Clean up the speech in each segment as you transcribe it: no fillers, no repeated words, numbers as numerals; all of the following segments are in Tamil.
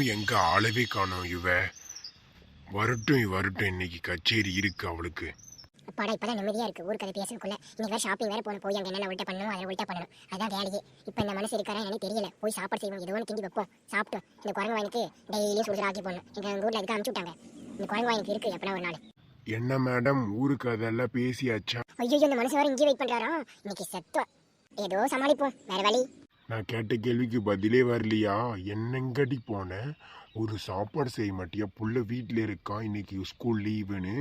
இன்னும் எங்க ஆளவே காணோம். வரட்டும் வரட்டும், இன்னைக்கு கச்சேரி இருக்கு அவளுக்கு. அப்பாடா இப்பதான் நிம்மதியா இருக்கு. ஊருக்கு அதை பேசுறதுக்குள்ள இன்னைக்கு வேற ஷாப்பிங் வேற போய் அங்க என்னென்ன உள்ட்ட பண்ணணும் அதை உள்ட்ட பண்ணணும். அதான் வேலையே. இப்ப இந்த மனசு இருக்காரா எனக்கு தெரியல. போய் சாப்பாடு செய்வோம், ஏதோ ஒன்று கிண்டி வைப்போம், சாப்பிட்டோம். இந்த குரங்கு வாய்க்கு டெய்லியும் சுடுதல் ஆக்கி போடணும். எங்க ஊர்ல அதுக்கு அனுப்பிச்சு விட்டாங்க. இந்த குரங்கு வாய்க்கு இருக்கு எப்பனா ஒரு நாள். என்ன மேடம், ஊருக்கு அதெல்லாம் பேசியாச்சா? ஐயோ இந்த மனசு வேற இங்கே வெயிட் பண்றாரா? இன்னைக்கு செத்தோம். ஏதோ சமாளிப்போம், வேற வழி. நான் கேட்ட கேள்விக்கு பதிலே வரலையா? என்னங்கடி போன? ஒரு சாப்பாடு செய்ய மாட்டியா? புள்ள வீட்டில் இருக்கான், இன்னைக்கு ஸ்கூல் லீவுன்னு.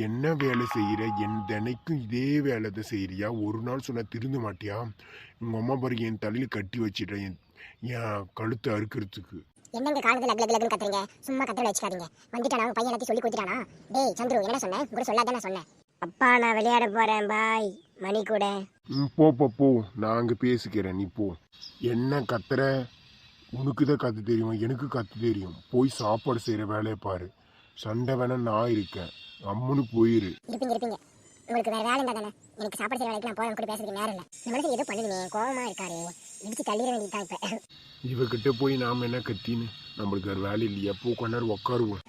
என்ன வேலை செய்கிற? தினைக்கும் இதே வேலை தான் செய்கிறியா? ஒரு நாள் சொன்ன திருந்து மாட்டியா? உங்கள் அம்மா பாரு, என் தலையில் கட்டி வச்சிட்டேன் என் கழுத்தை அறுக்கிறதுக்கு. என்னங்க காலத்துல லக்லக்லன்னு கத்துறீங்க? சும்மா கத்திர வச்சுக்காதீங்க. வந்துட்டானா உங்க பையன் எல்லாத்தையும் சொல்லி கொடுத்துட்டானா? டேய் சந்துரு, என்ன சொன்னேன்? கூட சொல்லாதானே சொன்னேன். அப்பா நான் விளையாட போறேன், பாய். மணி கூட. போ, நான் அங்கே பேசிக்கிறேன், நீ போ. என்ன கத்துற? உனக்கு தான் கற்று தெரியும், எனக்கு கற்று தெரியும். போய் சாப்பாடு செய்கிற வேலையை பாரு. சண்டை வேணா நான் இருக்கேன், அம்முன்னு போயிரு. இருப்பீங்க. உங்களுக்கு வேற வேலை இருந்தா தானே? எனக்கு சாப்பாடு செய்கிற வேலைக்கு நான் போய் கூட பேசுறதுக்கு நேரம் இல்லை. இந்த மனுஷன் ஏதோ பண்ணுதுங்க, கோவமா இருக்காரு. இடிச்சு தள்ளிட வேண்டியதுதான் இப்ப. இவகிட்ட போய் நாம என்ன கத்தின்னு? நம்மளுக்கு வேற வேலை இல்லையா? போ, கொஞ்ச நேரம் உட்காருவோம்.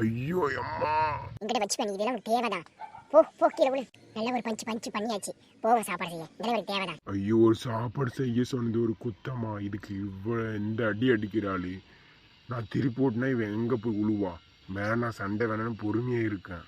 ஐயோ அம்மா, என்கிட்ட வச்சு பண்ணி இதெல்லாம் ஒரு தேவைதான். போ கீழே விழு. நல்ல ஒரு பஞ்சு பண்ணியாச்சு. போவோம் சாப்பாடு செய்ய. இதெல்லாம் ஒரு தேவைதான். ஐயோ, ஒரு சாப்பாடு செய்ய சொன்னது ஒரு குத்தமா? இதுக்கு இந்த அடி அடிக்கிறாளே. நான் திருப்பி போட்டுனா இவன் எங்க போய் உழுவா? வேணா, சண்டை வேணான்னு பொறுமையா இருக்கேன்.